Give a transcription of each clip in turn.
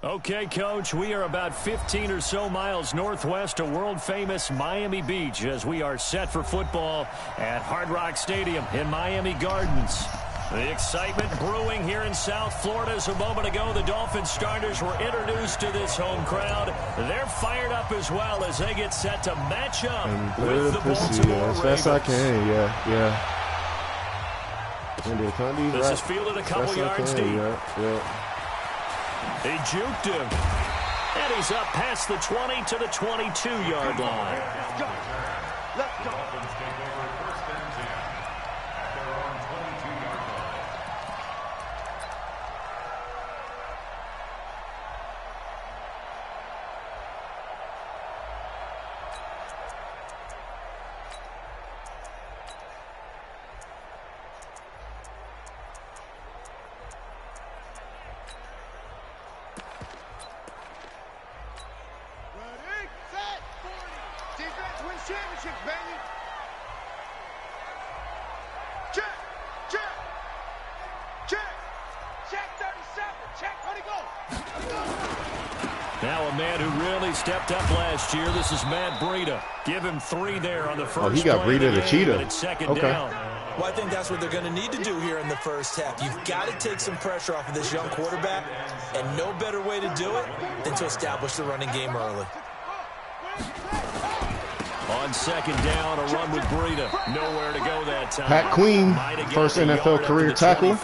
Okay, Coach, we are about 15 or so miles northwest of world-famous Miami Beach as we are set for football at Hard Rock Stadium in Miami Gardens. The excitement brewing here in South Florida. As a moment ago, the Dolphins starters were introduced to this home crowd. They're fired up as well as they get set to match up with the Baltimore as Ravens. fast as I can, yeah. This is fielded a couple yards deep. Yeah. He juked him. And he's up past the 20 to the 22-yard line. Let's go. Dolphins take over first and 10 at their own 22-yard line. Championships, baby. Check. Check 37. Check. Where'd he go? Now a man who really stepped up last year. This is Matt Breida. Give him 3 there on the first. Oh, he got Breida the cheetah. It's second down. Well, I think that's what they're going to need to do here in the first half. You've got to take some pressure off of this young quarterback, and no better way to do it than to establish the running game early. On second down, a run with Breida. Nowhere to go that time. Pat Queen, first NFL career tackle.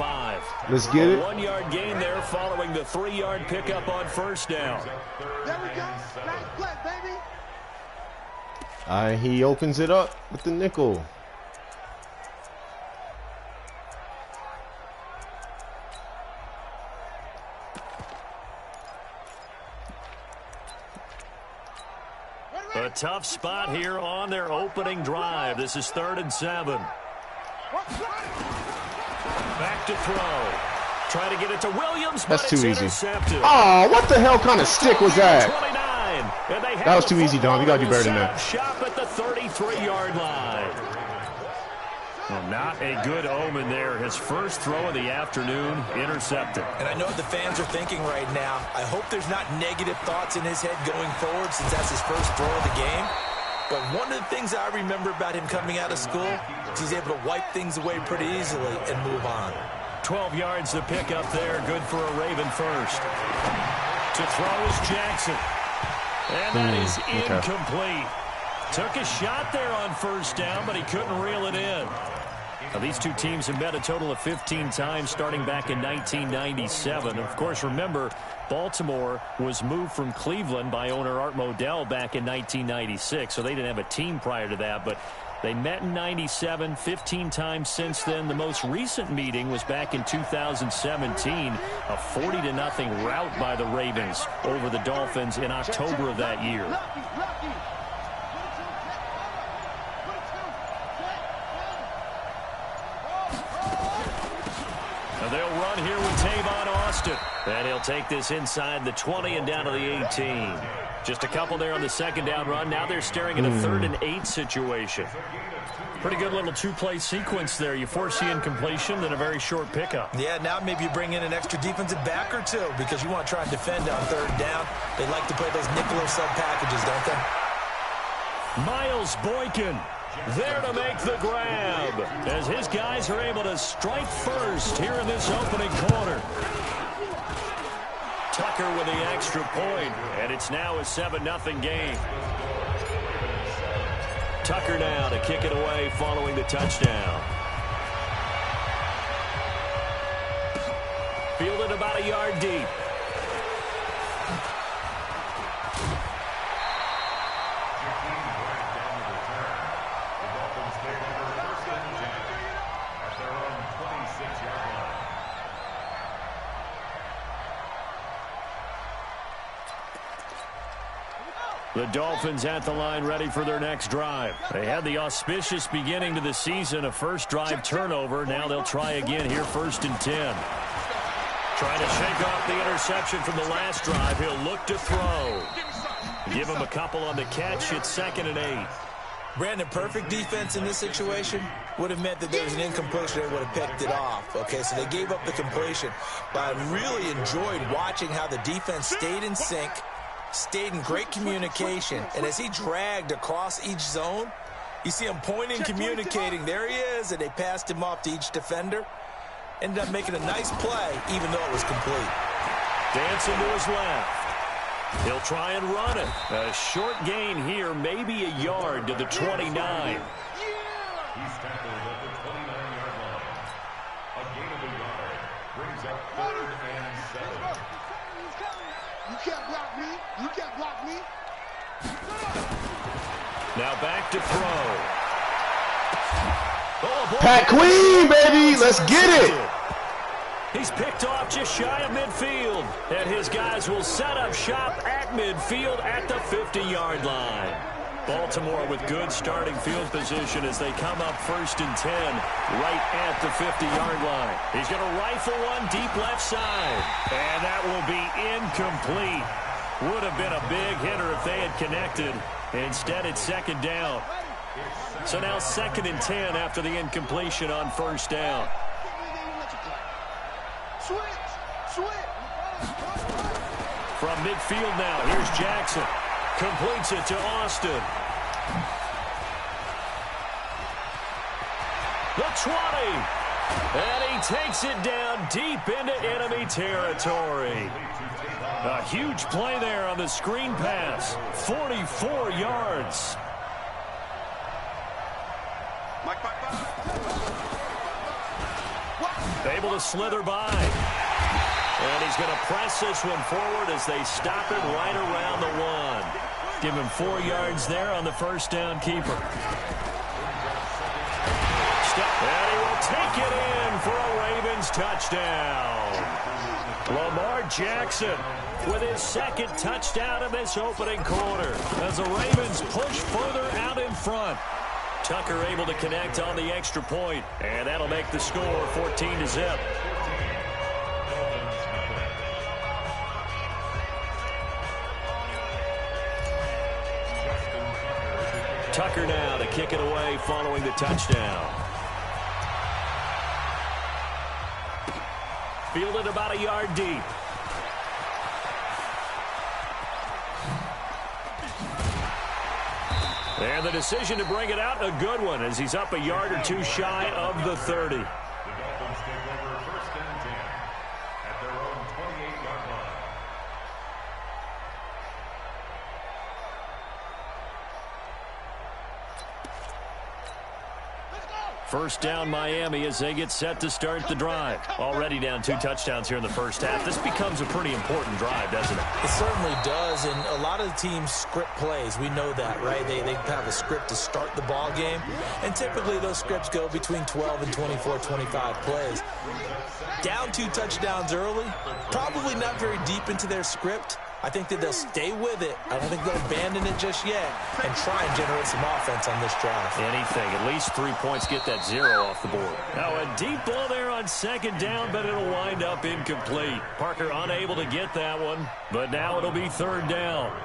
Let's get it. 1-yard gain there following the 3-yard pickup on first down. There we go. Nice play, baby. He opens it up with the nickel. A tough spot here on their opening drive. This is 3rd and 7. Back to throw. Try to get it to Williams, but that's too easy. Intercepted. Oh, what the hell kind of stick was that? 29, and that was too easy, Dom. You got to do better than that. Shop at the 33-yard line. Well, not a good omen there. His first throw of the afternoon, intercepted. And I know what the fans are thinking right now. I hope there's not negative thoughts in his head going forward since that's his first throw of the game. But one of the things I remember about him coming out of school is he's able to wipe things away pretty easily and move on. 12 yards to pick up there. Good for a Raven first. To throw is Jackson. And that is incomplete. Took a shot there on first down, but he couldn't reel it in. Now, these two teams have met a total of 15 times starting back in 1997. Of course, remember, Baltimore was moved from Cleveland by owner Art Modell back in 1996, so they didn't have a team prior to that. But they met in 97, 15 times since then. The most recent meeting was back in 2017, a 40-0 rout by the Ravens over the Dolphins in October of that year. They'll run here with Tavon Austin. And he'll take this inside the 20 and down to the 18. Just a couple there on the second down run. Now they're staring at a 3rd and 8 situation. Pretty good little 2-play sequence there. You force the incompletion, then a very short pickup. Yeah, now maybe you bring in an extra defensive back or two because you want to try and defend on 3rd down. They like to play those nickel or sub packages, don't they? Miles Boykin there to make the grab as his guys are able to strike first here in this opening quarter. Tucker with the extra point, and it's now a 7-0 game. Tucker now to kick it away following the touchdown. Fielded about a yard deep. The Dolphins at the line ready for their next drive. They had the auspicious beginning to the season, a first drive turnover. Now they'll try again here, 1st and 10. Trying to shake off the interception from the last drive. He'll look to throw. Give him a couple on the catch. It's 2nd and 8. Brandon, perfect defense in this situation would have meant that there was an incompletion. They would have picked it off. Okay, so they gave up the completion. But I really enjoyed watching how the defense stayed in sync, stayed in great communication. And as he dragged across each zone, you see him pointing, communicating. There he is, and they passed him off to each defender. Ended up making a nice play, even though it was complete. Dancing to his left. He'll try and run it. A short gain here, maybe a yard to the 29. He's tackled at the 29-yard line. A gain of a yard brings up 3rd and 7. You can't block me. You can't block me. Now back to throw. Oh, Pat Queen, baby. Let's get it. He's picked off just shy of midfield. And his guys will set up shop at midfield at the 50-yard line. Baltimore with good starting field position as they come up 1st and 10 right at the 50-yard line. He's going to rifle one deep left side. And that will be incomplete. Would have been a big hitter if they had connected. Instead, it's 2nd down. So now 2nd and 10 after the incompletion on 1st down. From midfield now, here's Jackson. Completes it to Austin. The 20. And he takes it down deep into enemy territory. A huge play there on the screen pass. 44 yards. Able to slither by. And he's going to press this one forward as they stop it right around the 1. Give him 4 yards there on the 1st down keeper. And he will take it in for a Ravens touchdown. Lamar Jackson with his 2nd touchdown in this opening quarter as the Ravens push further out in front. Tucker able to connect on the extra point, and that'll make the score 14-0. Tucker now to kick it away following the touchdown. Fielded about a yard deep. And the decision to bring it out, a good one, as he's up a yard or 2 shy of the 30. The Dolphins take over 1st and 10 at their own 28-yard line. First down Miami as they get set to start the drive. Already down 2 touchdowns here in the first half. This becomes a pretty important drive, doesn't it? It certainly does, and a lot of the teams script plays. We know that, right? They have a script to start the ball game, and typically those scripts go between 12 and 24, 25 plays. Down 2 touchdowns early, probably not very deep into their script. I think that they'll stay with it. I don't think they'll abandon it just yet and try and generate some offense on this drive. Anything. At least 3 points, get that 0 off the board. Now a deep ball there on 2nd down, but it'll wind up incomplete. Parker unable to get that one, but now it'll be 3rd down.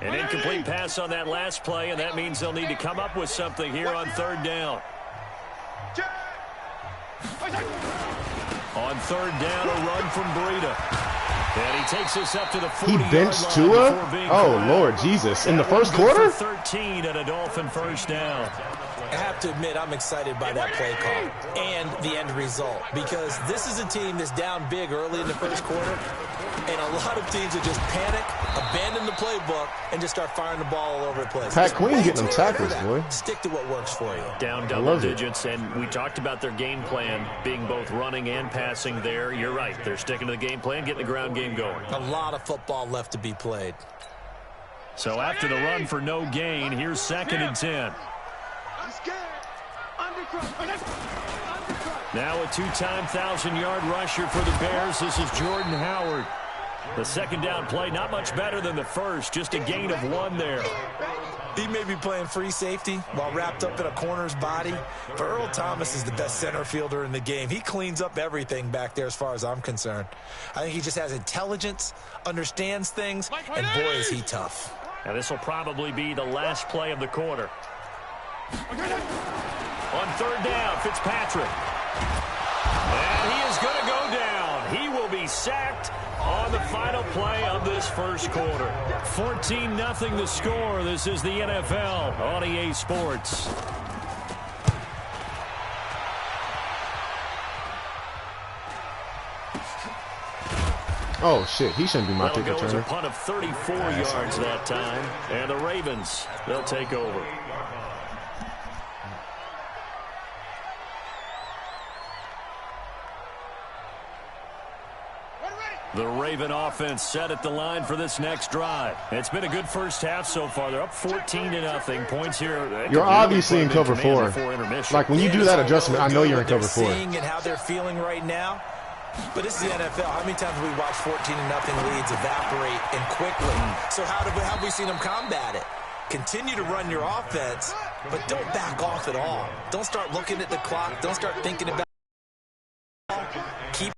An incomplete pass on that last play, and that means they'll need to come up with something here on 3rd down. On 3rd down, a run from Breida. And he takes us up to the 40-yard line. He benched Tua? Oh, Lord Jesus. In the first quarter? 13 and a Dolphin 1st down. I have to admit, I'm excited by that play call and the end result, because this is a team that's down big early in the first quarter, And a lot of teams will just panic, abandon the playbook, and just start firing the ball all over the place. Pat Queen getting them tackles, boy. Stick to what works for you. Down double digits, and we talked about their game plan being both running and passing there. You're right. They're sticking to the game plan, getting the ground game going. A lot of football left to be played. So after the run for no gain, here's 2nd and 10. Now a 2-time 1,000-yard rusher for the Bears. This is Jordan Howard. The second down play, not much better than the first, just a gain of 1 there. He may be playing free safety while wrapped up in a corner's body, but Earl Thomas is the best center fielder in the game. He cleans up everything back there as far as I'm concerned. I think he just has intelligence, understands things, and boy, is he tough. Now this will probably be the last play of the quarter. On 3rd down, Fitzpatrick. And he is going to go down. He will be sacked on the final play of this first quarter. 14-0 the score. This is the NFL on EA Sports. Oh, shit. He shouldn't be my kick That'll go as a returner. punt of 34 yards that time. And the Ravens, they'll take over. The Raven offense set at the line for this next drive. It's been a good first half so far. They're up 14-0. Points here. You're obviously in cover 4. Like, when you do that adjustment, I know you're in cover 4. Seeing and how they're feeling right now. But this is the NFL. How many times have we watched 14-0 leads evaporate and quickly? So how have we seen them combat it? Continue to run your offense, but don't back off at all. Don't start looking at the clock. Don't start thinking about it. Keep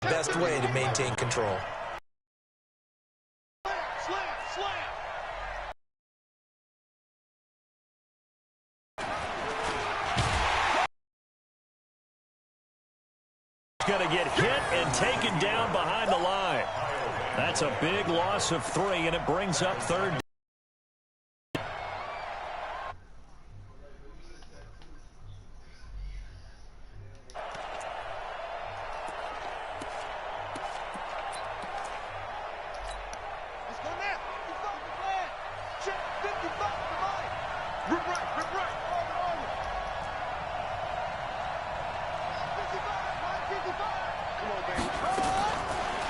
the best way to maintain control. Going to get hit and taken down behind the line. That's a big loss of 3, and it brings up 3rd.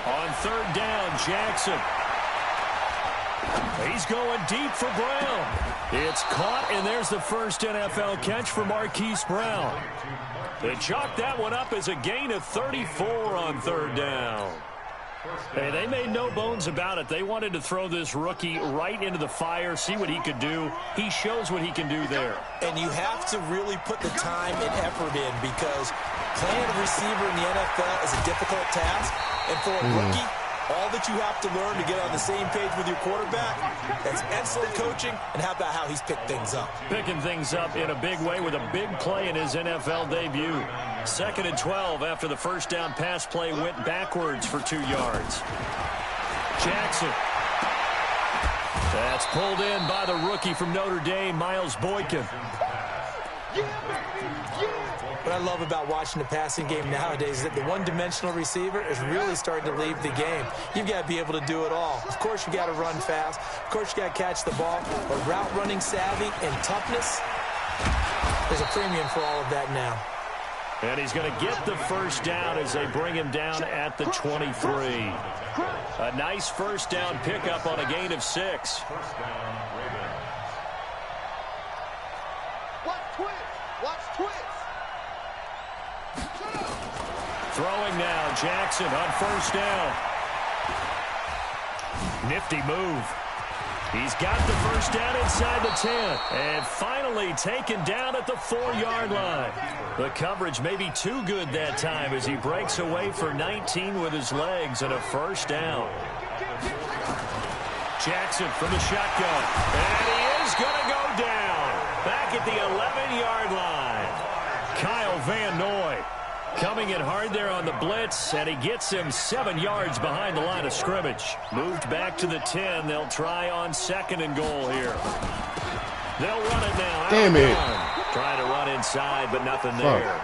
On 3rd down, Jackson. He's going deep for Brown. It's caught, and there's the first NFL catch for Marquise Brown. They chalked that one up as a gain of 34 on 3rd down. Hey, they made no bones about it. They wanted to throw this rookie right into the fire, see what he could do. He shows what he can do there. And you have to really put the time and effort in, because playing a receiver in the NFL is a difficult task. And for a rookie, all that you have to learn to get on the same page with your quarterback, that's excellent coaching. And how about how he's picked things up? Picking things up in a big way with a big play in his NFL debut. 2nd and 12 after the first down pass play went backwards for 2 yards. Jackson. That's pulled in by the rookie from Notre Dame, Miles Boykin. What I love about watching the passing game nowadays is that the one-dimensional receiver is really starting to leave the game. You've got to be able to do it all. Of course, you got to run fast. Of course, you got to catch the ball. But route running savvy and toughness, there's a premium for all of that now. And he's going to get the first down as they bring him down at the 23. A nice first down pickup on a gain of 6. Watch twist. Throwing now, Jackson on first down. Nifty move. He's got the first down inside the 10. And finally taken down at the 4-yard line. The coverage may be too good that time as he breaks away for 19 with his legs and a first down. Jackson from the shotgun. And he is going to go down. Back at the 11-yard line. Kyle Van Noy coming in hard there on the blitz, and he gets him 7 yards behind the line of scrimmage. Moved back to the 10. They'll try on 2nd and goal here. They'll run it now. Damn it. Trying to run inside, but nothing there.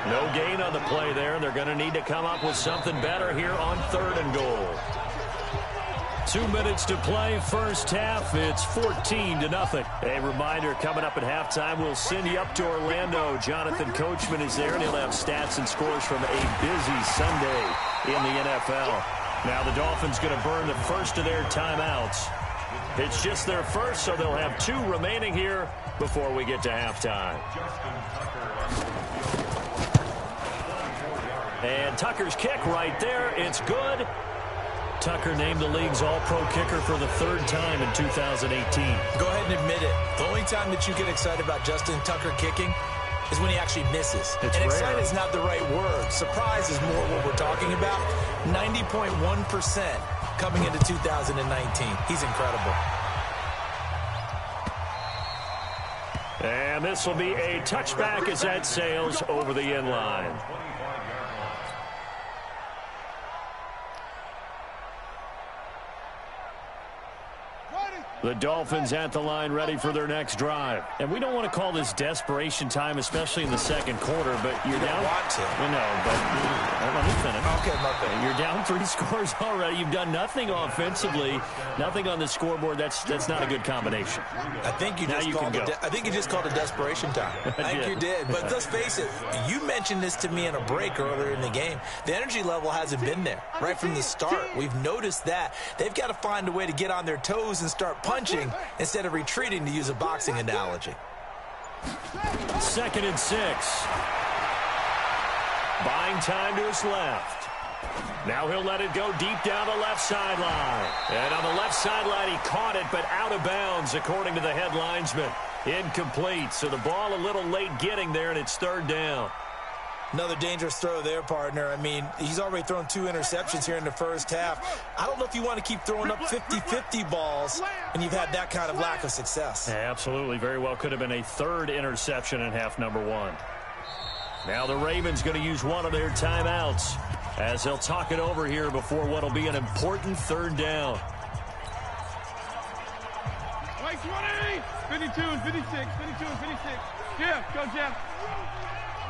No gain on the play there. They're going to need to come up with something better here on 3rd and goal. 2 minutes to play, first half. It's 14-0. A reminder, coming up at halftime, we'll send you up to Orlando. Jonathan Coachman is there, and he'll have stats and scores from a busy Sunday in the NFL. Now the Dolphins going to burn the first of their timeouts. It's just their first, so they'll have 2 remaining here before we get to halftime. And Tucker's kick right there. It's good. Tucker named the league's all-pro kicker for the 3rd time in 2018. Go ahead and admit it. The only time that you get excited about Justin Tucker kicking is when he actually misses. It's and rare. Excited is not the right word. Surprise is more what we're talking about. 90.1% coming into 2019. He's incredible. And this will be a touchback as that sails over the end line. The Dolphins at the line, ready for their next drive. And we don't want to call this desperation time, especially in the second quarter, but you're down. Want to. I know, but let me finish. Okay, my bad. You're down 3 scores already. You've done nothing offensively, nothing on the scoreboard. That's not a good combination. I think you just called it desperation time. I think you did. But let's face it, you mentioned this to me in a break earlier in the game. The energy level hasn't been there right from the start. We've noticed that. They've got to find a way to get on their toes and start punching instead of retreating, to use a boxing analogy. 2nd and 6. Buying time to his left. Now he'll let it go deep down the left sideline. And on the left sideline, he caught it, but out of bounds, according to the head linesman. Incomplete, so the ball a little late getting there, and it's 3rd down. Another dangerous throw there, partner. I mean, he's already thrown 2 interceptions here in the first half. I don't know if you want to keep throwing up 50-50 balls when you've had that kind of lack of success. Yeah, absolutely. Very well could have been a 3rd interception in half number 1. Now the Ravens going to use one of their timeouts as they'll talk it over here before what will be an important 3rd down. Wait, 20, 52 and 56, 52 and 56. Jeff, go Jeff.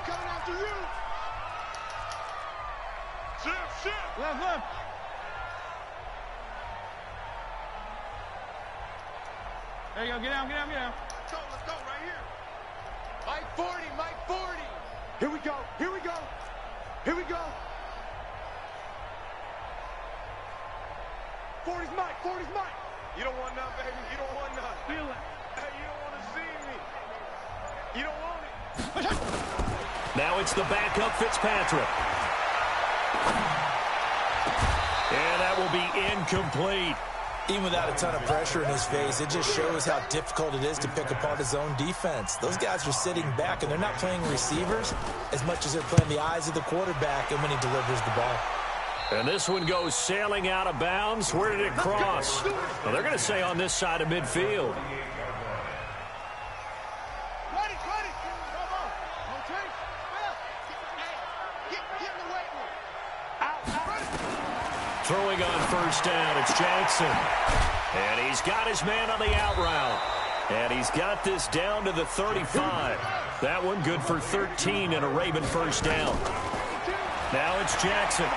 Coming after you. Shift. Left. There you go. Get down. Let's go right here. Mike 40. Here we go. 40's Mike. You don't want none, baby. You don't want none. Feel it. Hey, you don't want to see me. You don't want it. Now it's the backup Fitzpatrick. And that will be incomplete. Even without a ton of pressure in his face, it just shows how difficult it is to pick apart his own defense. Those guys are sitting back, and they're not playing receivers as much as they're playing the eyes of the quarterback and when he delivers the ball. And this one goes sailing out of bounds. Where did it cross? Well, they're going to say on this side of midfield. Throwing on 1st down, it's Jackson. And he's got his man on the out route. And he's got this down to the 35. That one good for 13 and a Raven 1st down. Now it's Jackson.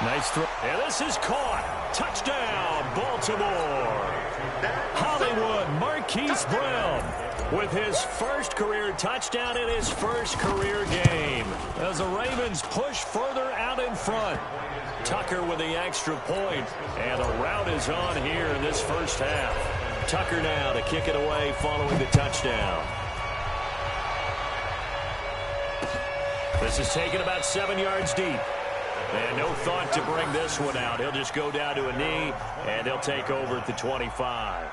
Nice throw. And this is caught. Touchdown, Baltimore. Hollywood Marquise Brown with his 1st career touchdown in his 1st career game as the Ravens push further out in front. Tucker with the extra point, and the route is on here in this 1st half. Tucker now to kick it away following the touchdown. This is taken about 7 yards deep. And no thought to bring this one out. He'll just go down to a knee, and he'll take over at the 25.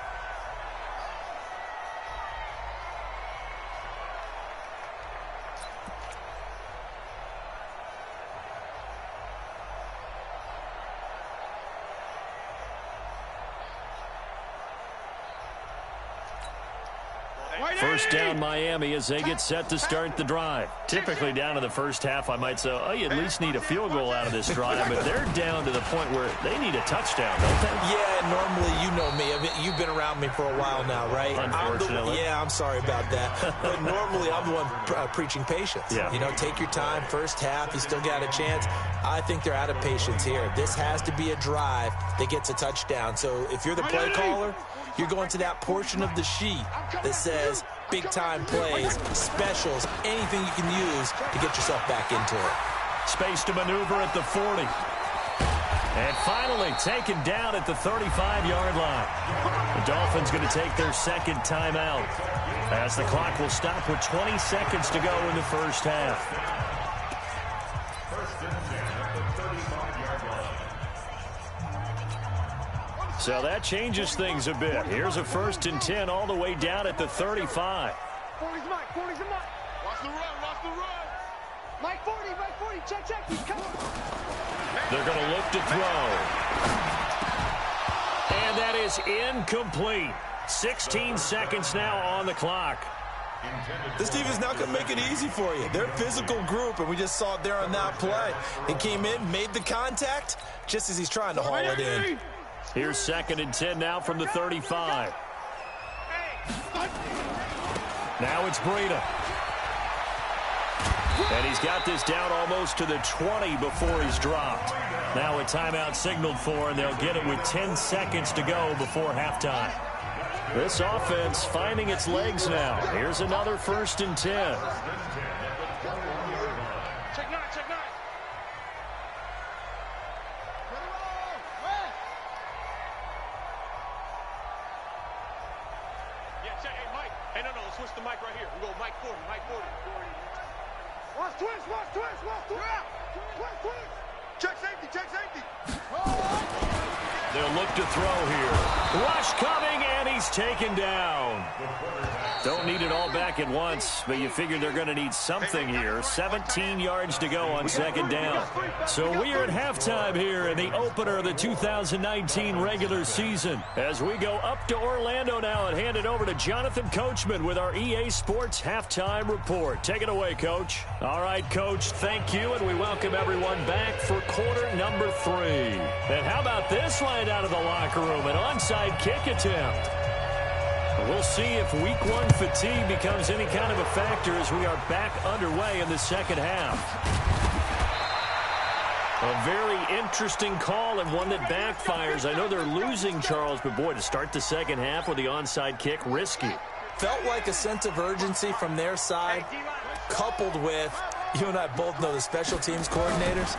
First down Miami as they get set to start the drive. Typically down to the first half, I might say, oh, you at least need a field goal out of this drive, but they're down to the point where they need a touchdown, don't they? Yeah, normally, you know me. I mean, you've been around me for a while now, right? Unfortunately. I'm sorry about that. But normally, I'm the one preaching patience. Yeah. You know, take your time. First half, you still got a chance. I think they're out of patience here. This has to be a drive that gets a touchdown. So if you're the play caller, you're going to that portion of the sheet that says big-time plays, specials, anything you can use to get yourself back into it. Space to maneuver at the 40. And finally taken down at the 35-yard line. The Dolphins going to take their second timeout as the clock will stop with 20 seconds to go in the first half. First and 10 at the 35-yard line. So that changes things a bit. Here's a first and 10 all the way down at the 35. 40's Mike. 40's the Mike. Watch the run. Watch the run. Mike 40. Mike 40. Check. He's coming. They're going to look to throw. And that is incomplete. 16 seconds now on the clock. This team is not going to make it easy for you. They're a physical group, and we just saw it there on that play. He came in, made the contact, just as he's trying to haul it in. Here's second and 10 now from the 35. Now it's Breida. And he's got this down almost to the 20 before he's dropped. Now a timeout signaled for, and they'll get it with 10 seconds to go before halftime. This offense finding its legs now. Here's another first and 10. Check nine. Yeah, check. Hey, Mike. Hey, no. Let's switch the mic right here. We go Mike 40. Watch twist. Check safety. They'll look to throw here. Rush coming, and he's taken down. Don't need it all back at once, but you figure they're going to need something here. 17 yards to go on second down. So we are at halftime here in the opener of the 2019 regular season. As we go up to Orlando now and hand it over to Jonathan Coachman with our EA Sports Halftime Report. Take it away, Coach. All right, Coach, thank you, and we welcome everyone back for quarter number 3. And how about this line out of the locker room? An onside kick attempt. We'll see if week 1 fatigue becomes any kind of a factor as we are back underway in the second half. A very interesting call and one that backfires. I know they're losing, Charles, but boy, to start the second half with the onside kick, risky. Felt like a sense of urgency from their side, coupled with, you and I both know the special teams coordinators,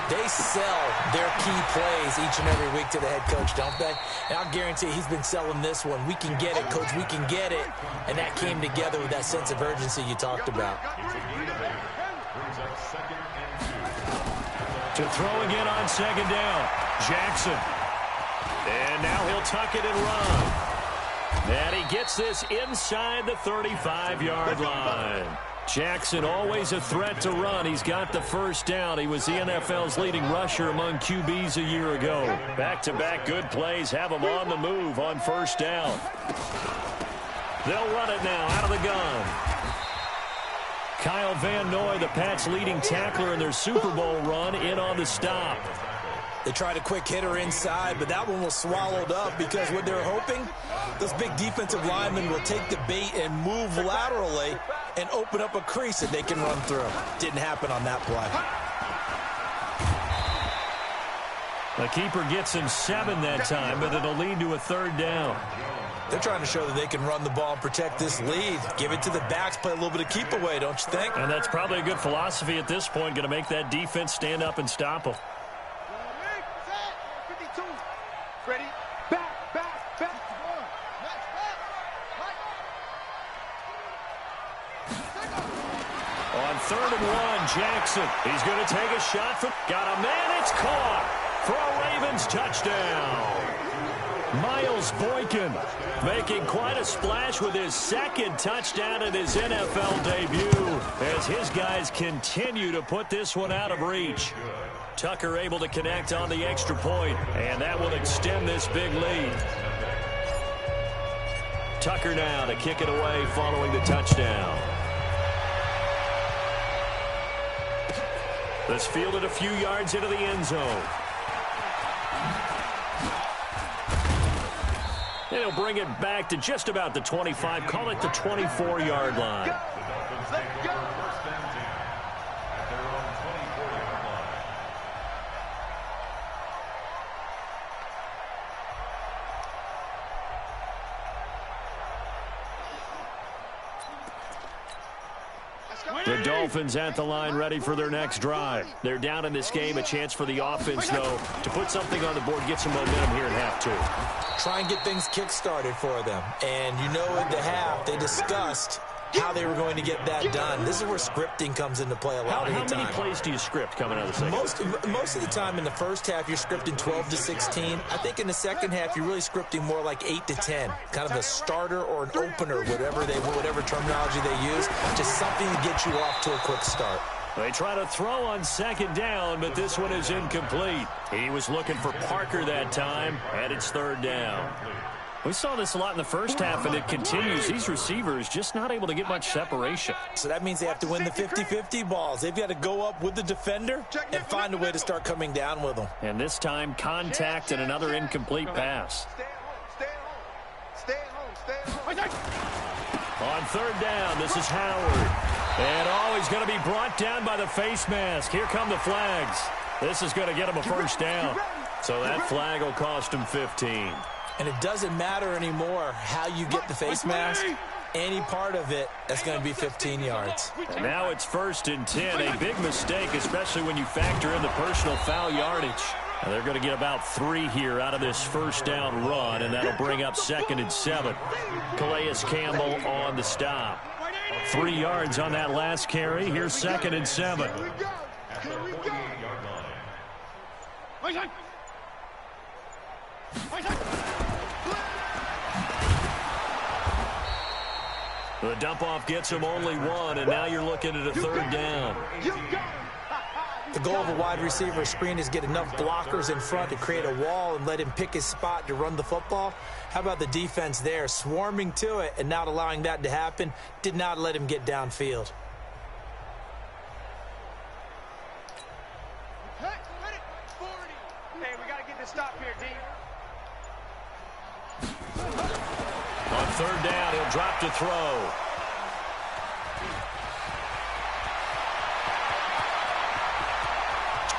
they sell their key plays each and every week to the head coach, don't they? And I'll guarantee he's been selling this one. We can get it, Coach, we can get it. And that came together with that sense of urgency you talked about. To throw again on second down, Jackson. And now he'll tuck it and run. And he gets this inside the 35-yard line. Jackson always a threat to run. He's got the first down. He was the NFL's leading rusher among QBs a year ago. Back-to-back good plays have him on the move on first down. They'll run it now out of the gun. Kyle Van Noy, the Pats' leading tackler in their Super Bowl run, in on the stop. They tried a quick hitter inside, but that one was swallowed up because what they're hoping, those big defensive linemen will take the bait and move laterally and open up a crease that they can run through. Didn't happen on that play. The keeper gets him 7 that time, but it'll lead to a third down. They're trying to show that they can run the ball and protect this lead. Give it to the backs, play a little bit of keep away, don't you think? And that's probably a good philosophy at this point, going to make that defense stand up and stop them. Ready? Back. On 3rd and 1, Jackson. He's going to take a shot from... Got a man. It's caught for a Ravens touchdown. Miles Boykin making quite a splash with his second touchdown in his NFL debut as his guys continue to put this one out of reach. Tucker able to connect on the extra point, and that will extend this big lead. Tucker now to kick it away following the touchdown. This fielded a few yards into the end zone. And he'll bring it back to just about the 25. Call it the 24-yard line. The Dolphins at the line ready for their next drive. They're down in this game. A chance for the offense, though, to put something on the board, get some momentum here in half two. Try and get things kick-started for them. And you know at the half, they discussed how they were going to get that done. This is where scripting comes into play a lot of the time. How many plays do you script coming out of the second? Most of the time in the first half, you're scripting 12 to 16. I think in the second half, you're really scripting more like 8 to 10. Kind of a starter or an opener, whatever terminology they use. Just something to get you off to a quick start. They try to throw on second down, but this one is incomplete. He was looking for Parker that time, and it's third down. We saw this a lot in the first half, and it continues. These receivers just not able to get much separation. So that means they have to win the 50-50 balls. They've got to go up with the defender and find a way to start coming down with them. And this time, contact and another incomplete pass. Stay home. On third down, this is Howard. And he's going to be brought down by the face mask. Here come the flags. This is going to get him a first down. So that flag will cost him 15. And it doesn't matter anymore how you get the face mask. Any part of it, that's going to be 15 yards. And now it's 1st and 10. A big mistake, especially when you factor in the personal foul yardage. And they're going to get about 3 here out of this first down run, and that'll bring up 2nd and 7. Calais Campbell on the stop. 3 yards on that last carry. Here's 2nd and 7. The dump-off gets him only 1, and now you're looking at a 3rd down. The goal of a wide receiver screen is get enough blockers in front to create a wall and let him pick his spot to run the football. How about the defense there, swarming to it and not allowing that to happen? Did not let him get downfield. Hey, we got to get this stop here, D. On 3rd down, he'll drop to throw.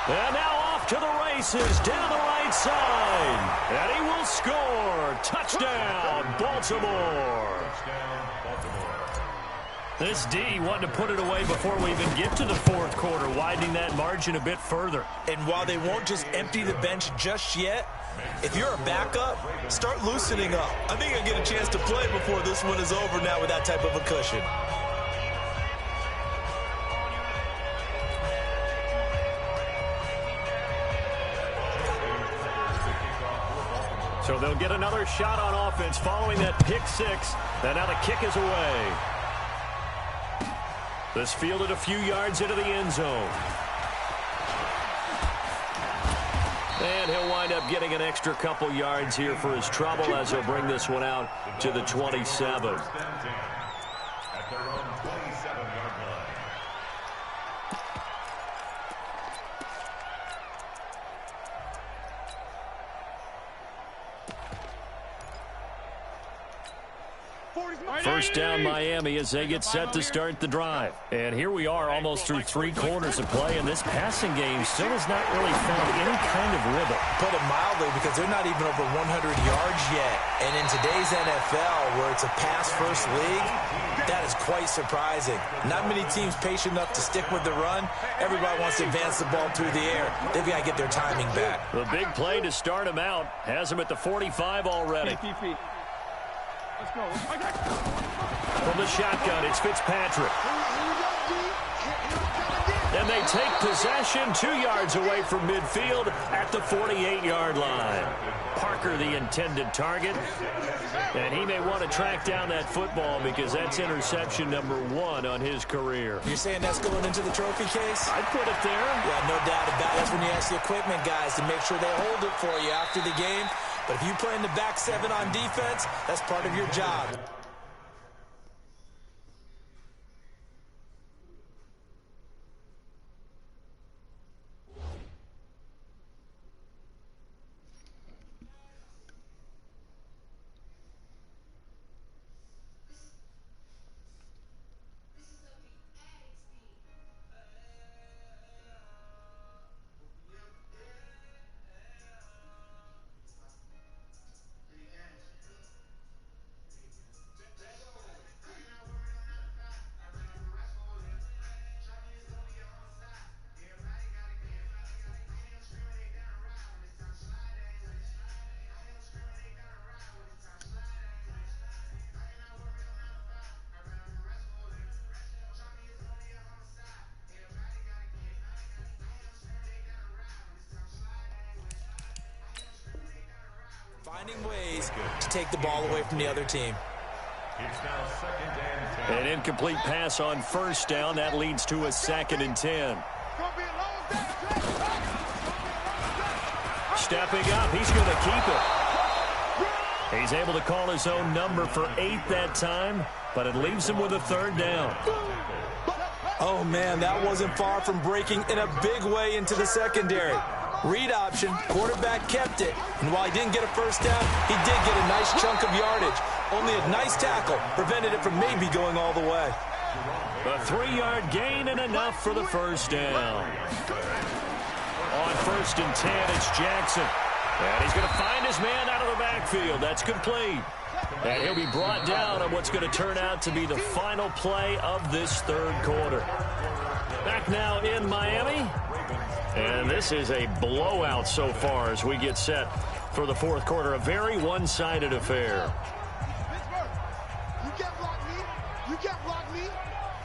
And now off to the races, down the right side. And he will score. Touchdown, Baltimore. This D wanted to put it away before we even get to the 4th quarter, widening that margin a bit further. And while they won't just empty the bench just yet, if you're a backup, start loosening up. I think I'll get a chance to play before this one is over now with that type of a cushion. So they'll get another shot on offense following that pick 6. And now the kick is away. This fielded a few yards into the end zone. And he'll wind up getting an extra couple yards here for his trouble as he'll bring this one out to the 27. First down Miami as they get set to start the drive. And here we are almost through 3 quarters of play, and this passing game still has not really found any kind of rhythm. Put it mildly, because they're not even over 100 yards yet. And in today's NFL, where it's a pass-first league, that is quite surprising. Not many teams patient enough to stick with the run. Everybody wants to advance the ball through the air. They've got to get their timing back. The big play to start him out has him at the 45 already. Let's go. From the shotgun, it's Fitzpatrick. And they take possession 2 yards away from midfield at the 48-yard line. Parker, the intended target. And he may want to track down that football because that's interception number 1 on his career. You're saying that's going into the trophy case? I'd put it there. Yeah, no doubt about it. That's when you ask the equipment guys to make sure they hold it for you after the game. But if you play in the back seven on defense, that's part of your job. Finding ways to take the ball away from the other team. It's now 2nd and 10. An incomplete pass on first down. That leads to a 2nd and 10. Stepping up, he's going to keep it. He's able to call his own number for 8 that time, but it leaves him with a 3rd down. Oh, man, that wasn't far from breaking in a big way into the secondary. Read option, quarterback kept it, and while he didn't get a first down, he did get a nice chunk of yardage. Only a nice tackle prevented it from maybe going all the way. A 3-yard gain and enough for the first down. On 1st and 10, it's Jackson. And he's going to find his man out of the backfield. That's complete. And he'll be brought down on what's going to turn out to be the final play of this 3rd quarter. Back now in Miami. And this is a blowout so far as we get set for the 4th quarter. A very one-sided affair. You can't block me. You can't block me.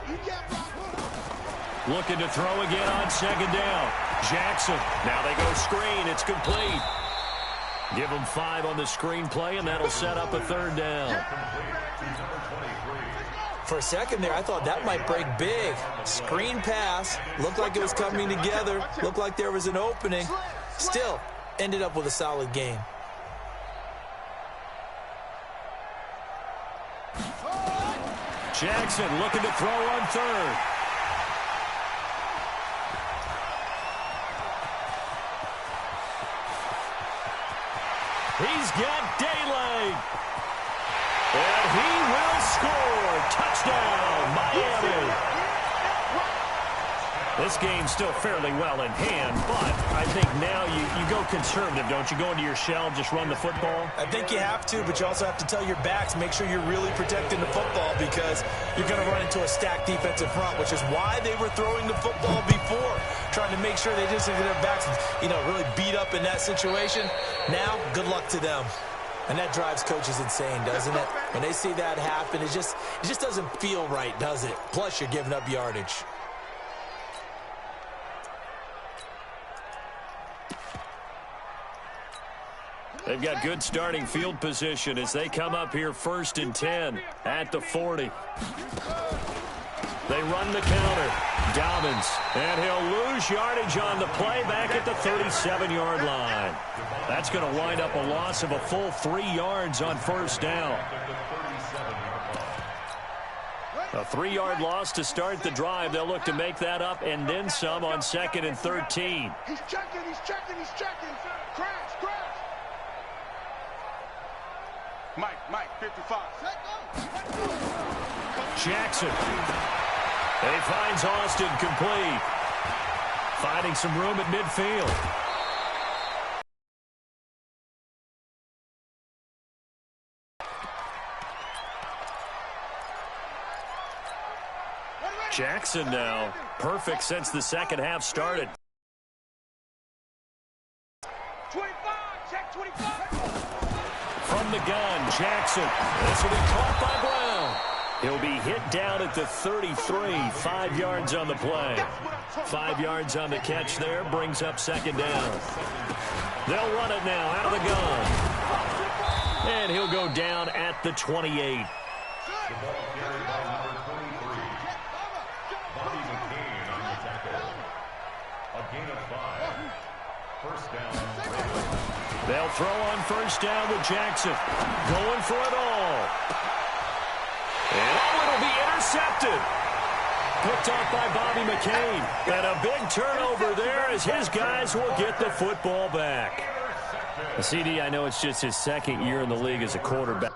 You can't block me. Looking to throw again on 2nd down. Jackson. Now they go screen. It's complete. Give them 5 on the screen play, and that'll set up a 3rd down. For a second there, I thought that might break big. Screen pass. Looked like it was coming together. Looked like there was an opening. Still, ended up with a solid game. Jackson looking to throw on 3rd. He's got daylight. And he will score. Touchdown, Miami. This game's still fairly well in hand, but I think now you go conservative, don't you? Go into your shell, just run the football? I think you have to, but you also have to tell your backs, make sure you're really protecting the football because you're going to run into a stacked defensive front, which is why they were throwing the football before, trying to make sure they just get their backs, really beat up in that situation. Now, good luck to them. And that drives coaches insane, doesn't it? When they see that happen, it just doesn't feel right, does it? Plus, you're giving up yardage. They've got good starting field position as they come up here 1st and 10 at the 40. They run the counter. Dobbins, and he'll lose yardage on the play back at the 37-yard line. That's going to wind up a loss of a full 3 yards on 1st down. A 3-yard loss to start the drive. They'll look to make that up and then some on 2nd and 13. He's checking. Crash. Mike, 55. Jackson. And he finds Austin complete. Finding some room at midfield. Jackson now. Perfect since the second half started. 25, check 25. From the gun, Jackson. This will be caught by Brown. He'll be hit down at the 33, 5 yards on the play. 5 yards on the catch there, brings up 2nd down. They'll run it now out of the gun. And he'll go down at the 28. The ball carried by number 23. Bobby McCain on the tackle. A gain of 5. First down, Ravens. They'll throw on first down with Jackson. Going for it all. And it'll be intercepted. Picked off by Bobby McCain. And a big turnover there as his guys will get the football back. CD, I know it's just his second year in the league as a quarterback.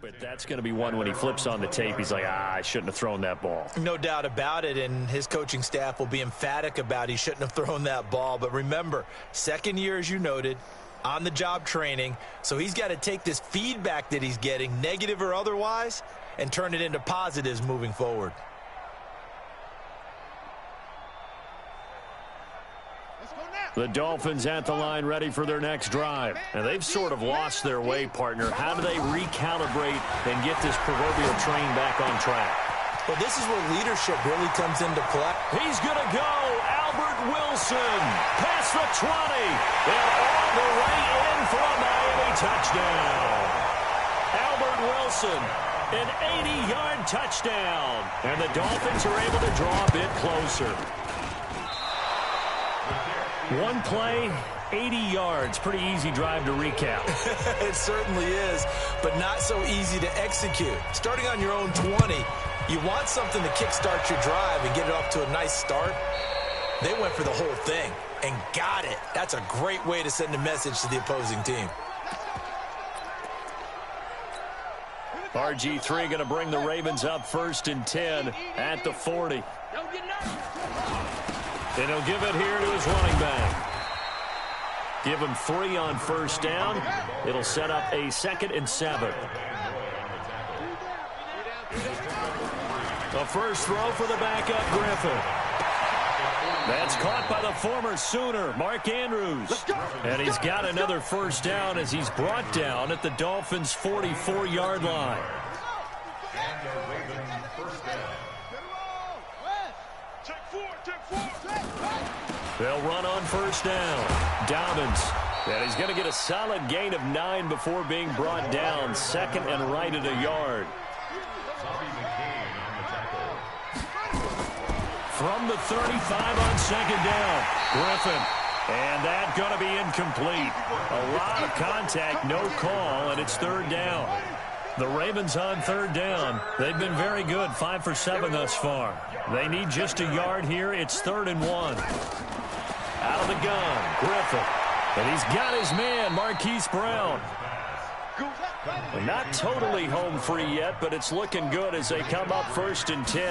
But that's going to be one when he flips on the tape. He's like, I shouldn't have thrown that ball. No doubt about it, and his coaching staff will be emphatic about he shouldn't have thrown that ball. But remember, second year, as you noted, on-the-job training. So he's got to take this feedback that he's getting, negative or otherwise, and turn it into positives moving forward. The Dolphins at the line ready for their next drive. And they've sort of lost their way, partner. How do they recalibrate and get this proverbial train back on track? Well, this is where leadership really comes into play. He's going to go. Albert Wilson past the 20. And all the way in for a Miami touchdown. Albert Wilson, an 80-yard touchdown. And the Dolphins are able to draw a bit closer. One play, 80 yards. Pretty easy drive to recap. It certainly is, but not so easy to execute. Starting on your own 20, you want something to kickstart your drive and get it off to a nice start. They went for the whole thing and got it. That's a great way to send a message to the opposing team. RG3 going to bring the Ravens up 1st and 10 at the 40. And he'll give it here to his running back. Give him 3 on first down. It'll set up a 2nd and 7. The first throw for the backup Griffin. That's caught by the former Sooner, Mark Andrews. And he's got another first down as he's brought down at the Dolphins' 44-yard line. They'll run on first down. Dobbins. And he's going to get a solid gain of 9 before being brought down. 2nd and right at a yard. From the 35 on 2nd down. Griffin. And that's going to be incomplete. A lot of contact, no call, and it's 3rd down. The Ravens on 3rd down. They've been very good, 5 for 7 thus far. They need just a yard here. It's 3rd and 1. Out of the gun, Griffin. And he's got his man, Marquise Brown. They're not totally home free yet, but it's looking good as they come up 1st and 10.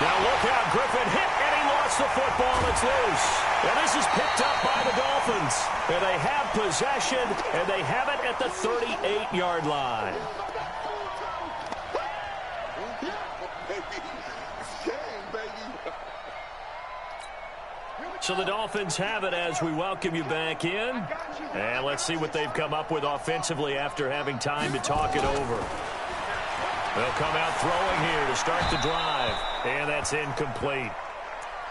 Now look out, Griffin hit, and he lost the football. It's loose. And this is picked up by the Dolphins. And they have possession, and they have it at the 38-yard line. So the Dolphins have it as we welcome you back in. And let's see what they've come up with offensively after having time to talk it over. They'll come out throwing here to start the drive. And that's incomplete.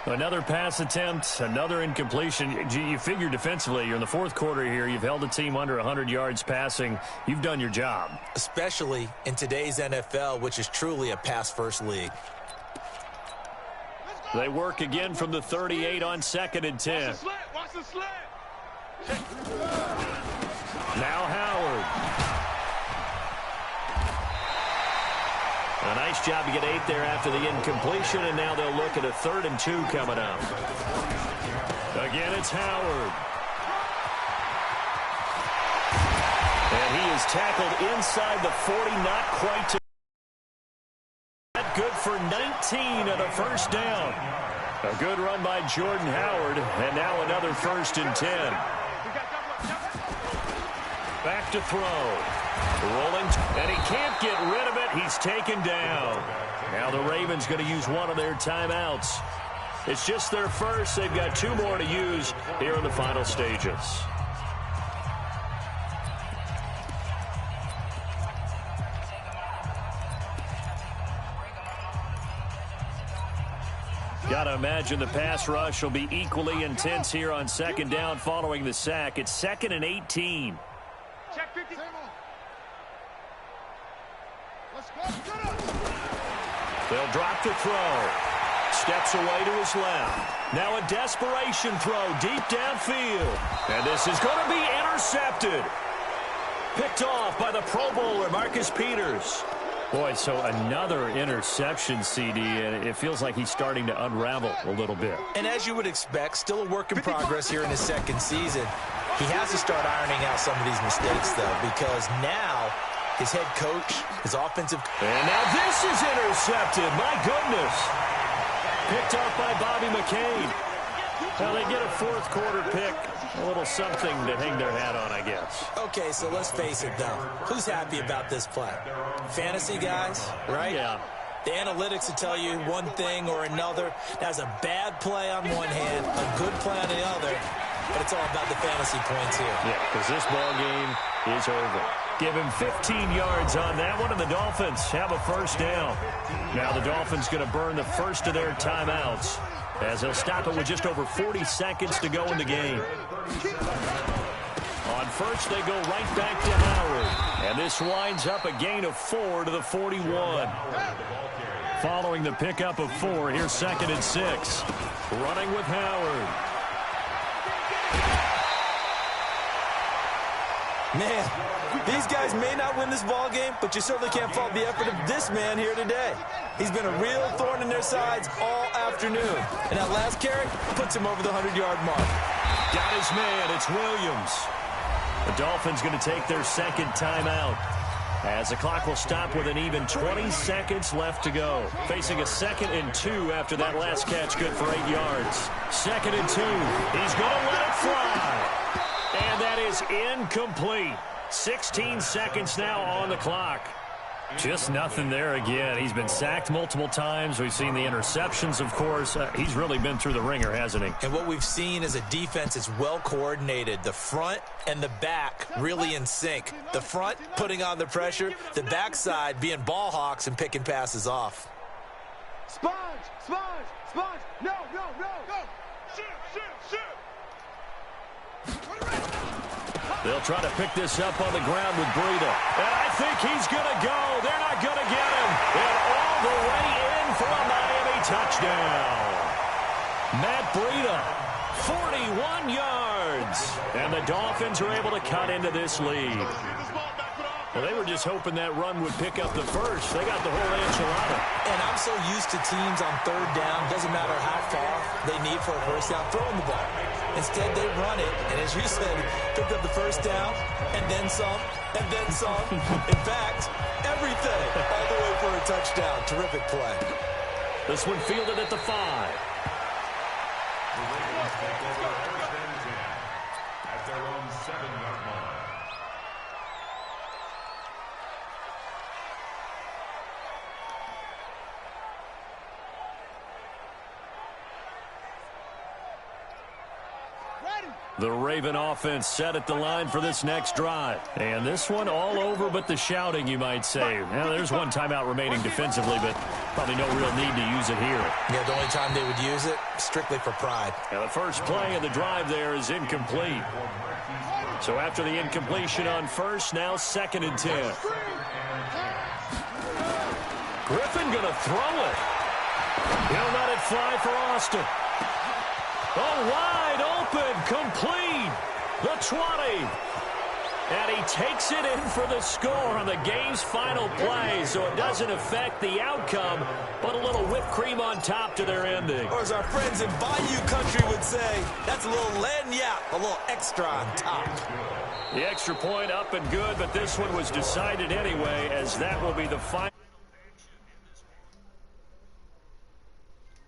Another pass attempt, another incompletion. You figure defensively, you're in the 4th quarter here. You've held a team under 100 yards passing. You've done your job. Especially in today's NFL, which is truly a pass-first league. They work again from the 38 on 2nd and 10. Watch the slant. Now Howard. A nice job to get 8 there after the incompletion, and now they'll look at a 3rd and 2 coming up. Again, it's Howard. And he is tackled inside the 40, not quite to. Good for 19 and a 1st down. A good run by Jordan Howard, and now another 1st and 10. Back to throw. Rolling, and he can't get rid of it. He's taken down. Now the Ravens going to use one of their timeouts. It's just their first. They've got 2 more to use here in the final stages. Got to imagine the pass rush will be equally intense here on second down following the sack. It's 2nd and 18. Check 50. They'll drop the throw. Steps away to his left. Now a desperation throw deep downfield. And this is going to be intercepted. Picked off by the Pro Bowler, Marcus Peters. Boy, so another interception, CD, and it feels like he's starting to unravel a little bit. And as you would expect, still a work in progress here in his second season. He has to start ironing out some of these mistakes, though, because now his head coach, his offensive... And now this is intercepted. My goodness. Picked off by Bobby McCain. Well, they get a fourth quarter pick. A little something to hang their hat on, I guess. Okay, so let's face it, though. Who's happy about this play? Fantasy guys, right? Yeah. The analytics will tell you one thing or another. That's a bad play on one hand, a good play on the other. But it's all about the fantasy points here. Yeah, because this ball game is over. Give him 15 yards on that one, and the Dolphins have a first down. Now the Dolphins going to burn the first of their timeouts, as they'll stop it with just over 40 seconds to go in the game. On first, they go right back to Howard. And this winds up a gain of 4 to the 41. Following the pickup of 4, here's 2nd and 6. Running with Howard. Man, these guys may not win this ball game, but you certainly can't fault the effort of this man here today. He's been a real thorn in their sides all afternoon. And that last carry puts him over the 100-yard mark. Got his man. It's Williams. The Dolphins going to take their second timeout, as the clock will stop with an even 20 seconds left to go. Facing a 2nd and 2 after that last catch, good for 8 yards. 2nd and 2. He's going to let it fly. And that is incomplete. 16 seconds now on the clock. Just nothing there again. He's been sacked multiple times. We've seen the interceptions, of course. He's really been through the ringer, hasn't he? And what we've seen is a defense that's well coordinated. The front and the back really in sync. The front putting on the pressure. The backside being ball hawks and picking passes off. Sponge, sponge, sponge. No, no, no. Go. Shoot, shoot, shoot. They'll try to pick this up on the ground with Breida. And I think he's going to go. They're not going to get him. And all the way in for a Miami touchdown. Matt Breida, 41 yards. And the Dolphins are able to cut into this lead. Well, they were just hoping that run would pick up the first. They got the whole enchilada. And I'm so used to teams on third down, doesn't matter how far they need for a first down, throwing the ball. Instead, they run it, and as you said, picked up the first down, and then some, and then some. In fact, everything, all the way for a touchdown. Terrific play. This one fielded at the 5. The Ravens take over 1st and 10 at their own 7-yard line. The Raven offense set at the line for this next drive. And this one all over but the shouting, you might say. Now, there's one timeout remaining defensively, but probably no real need to use it here. Yeah, the only time they would use it, strictly for pride. Now, the first play of the drive there is incomplete. So after the incompletion on first, now 2nd and 10. Griffin going to throw it. He'll let it fly for Austin. Oh, wide open, complete, the 20. And he takes it in for the score on the game's final play, so it doesn't affect the outcome, but a little whipped cream on top to their ending. Or as our friends in Bayou Country would say, that's a little lagniappe, a little extra on top. The extra point up and good, but this one was decided anyway, as that will be the final.